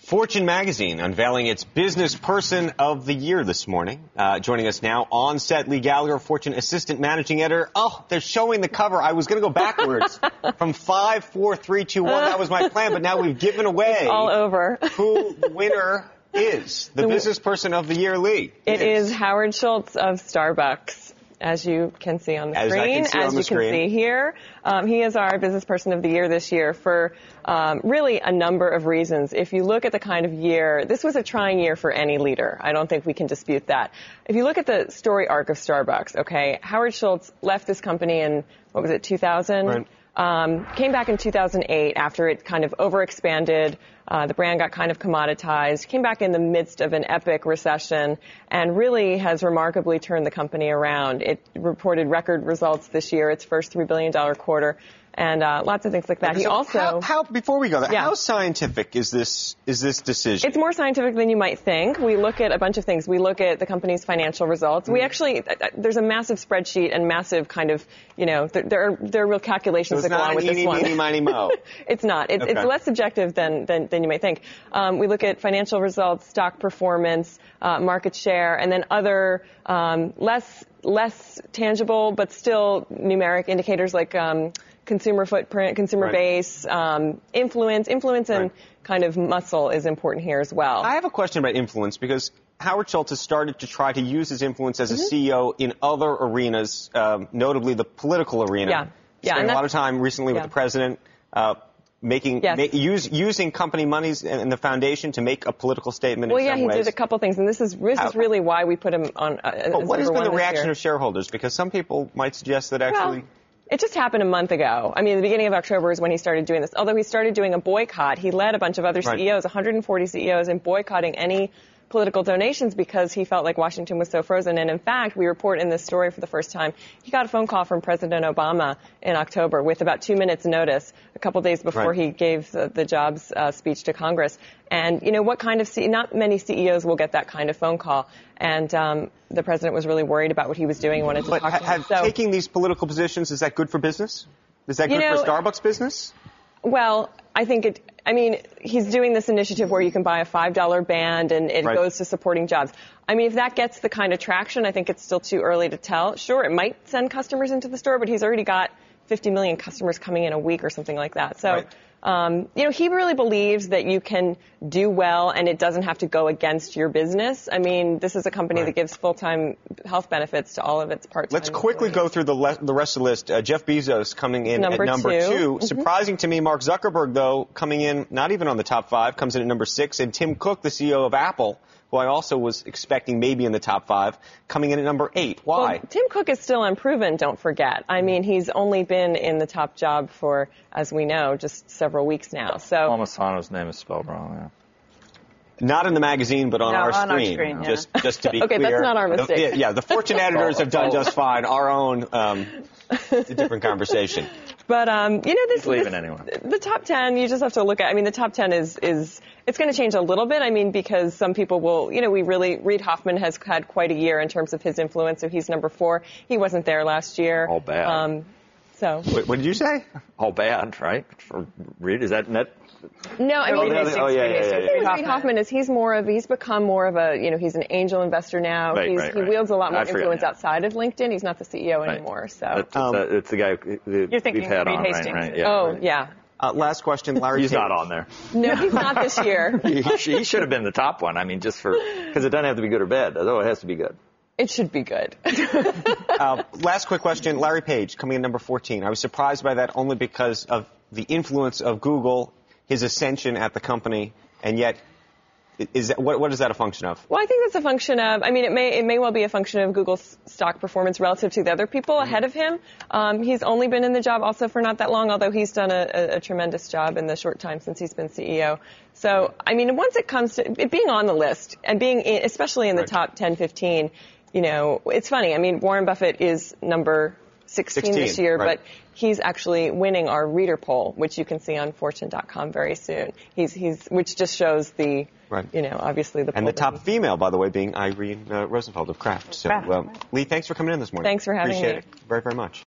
Fortune magazine unveiling its Business Person of the Year this morning. Joining us now on set, Lee Gallagher, Fortune Assistant Managing Editor. Oh, they're showing the cover. I was going to go backwards from 5, 4, 3, 2, 1. That was my plan, but now we've given away it's all over. Who the winner is. The Business Person of the Year, Lee. It is Howard Schultz of Starbucks. As you can see on the screen, as you can see here. He is our Business Person of the Year this year for really a number of reasons. If you look at the kind of year, this was a trying year for any leader. I don't think we can dispute that. If you look at the story arc of Starbucks, okay, Howard Schultz left this company in, 2000? Right. Came back in 2008 after it kind of overexpanded. The brand got kind of commoditized, came back in the midst of an epic recession, and really has remarkably turned the company around. It reported record results this year, its first $3 billion quarter, and lots of things like that. Okay, he so also before we go there, Yeah. how scientific is this decision? It's more scientific than you might think. We look at a bunch of things. We look at the company's financial results. We actually, there's a massive spreadsheet and massive kind of, there are real calculations that go on with this one. It's not eeny, meeny, miny, mo. It's not. It's less subjective than you might think. We look at financial results, stock performance, market share, and then other less tangible but still numeric indicators like consumer footprint, consumer base, influence and kind of muscle is important here as well. I have a question about influence because Howard Schultz has started to try to use his influence as a CEO in other arenas, notably the political arena. Spending a lot of time recently with the president, using company monies and the foundation to make a political statement. Well, he did a couple things, and this is really why we put him on. But what has been the reaction of shareholders? Because some people might suggest that actually. It just happened a month ago. I mean, the beginning of October is when he started doing this. Although he started doing a boycott, he led a bunch of other CEOs, 140 CEOs, in boycotting any political donations because he felt like Washington was so frozen. And in fact, we report in this story for the first time, he got a phone call from President Obama in October with about 2 minutes notice, a couple days before he gave the jobs speech to Congress. And, what kind of not many CEOs will get that kind of phone call. And the president was really worried about what he was doing and wanted to talk to him. Taking these political positions, is that good for business? Is that good for Starbucks business? Well, I think he's doing this initiative where you can buy a $5 band and it goes to supporting jobs. I mean, if that gets the kind of traction, I think it's still too early to tell. Sure, it might send customers into the store, but he's already got 50 million customers coming in a week or something like that. So, he really believes that you can do well and it doesn't have to go against your business. I mean, this is a company that gives full-time health benefits to all of its part-time Let's quickly go through the rest of the list. Jeff Bezos coming in at number 2. Surprising to me, Mark Zuckerberg, though, coming in not even on the top 5, comes in at number 6. And Tim Cook, the CEO of Apple, who I also was expecting maybe in the top 5, coming in at number 8. Why? Well, Tim Cook is still unproven, don't forget. I mean, he's only been in the top job for, as we know, just several weeks now. So Paul Masano's name is spelled wrong, Not in the magazine, but on our screen. Just to be clear. Okay, that's not our mistake. The Fortune editors have done just fine. Our own, a different conversation. But, the top 10, you just have to look at, the top 10 is it's going to change a little bit. I mean, because some people will, Reid Hoffman has had quite a year in terms of his influence, so he's number 4. He wasn't there last year. All bad. What did you say? All bad, right? For Reid, is that net? No, I mean, Reid Hoffman is he's become more of a, he's an angel investor now. He wields a lot more influence outside of LinkedIn. He's not the CEO anymore. So it's the guy you're thinking we've had Reed on, Hastings. right? Last question, Larry. He's not on there. No, he's not this year. He should have been the top one. I mean, just because it doesn't have to be good or bad, although it has to be good. It should be good. Last quick question, Larry Page coming in number 14. I was surprised by that only because of the influence of Google, his ascension at the company, and yet, what is that a function of? Well, I think that's a function of, it may well be a function of Google's stock performance relative to the other people ahead of him. He's only been in the job also for not that long, although he's done a tremendous job in the short time since he's been CEO. So, once it comes to it being on the list and being, especially in the top 10, 15, it's funny. Warren Buffett is number 16 this year, but he's actually winning our reader poll, which you can see on Fortune.com very soon. Which just shows the, obviously the. And the top female, by the way, being Irene Rosenfeld of Kraft. So, Lee, thanks for coming in this morning. Thanks for having me. Appreciate it very, very much.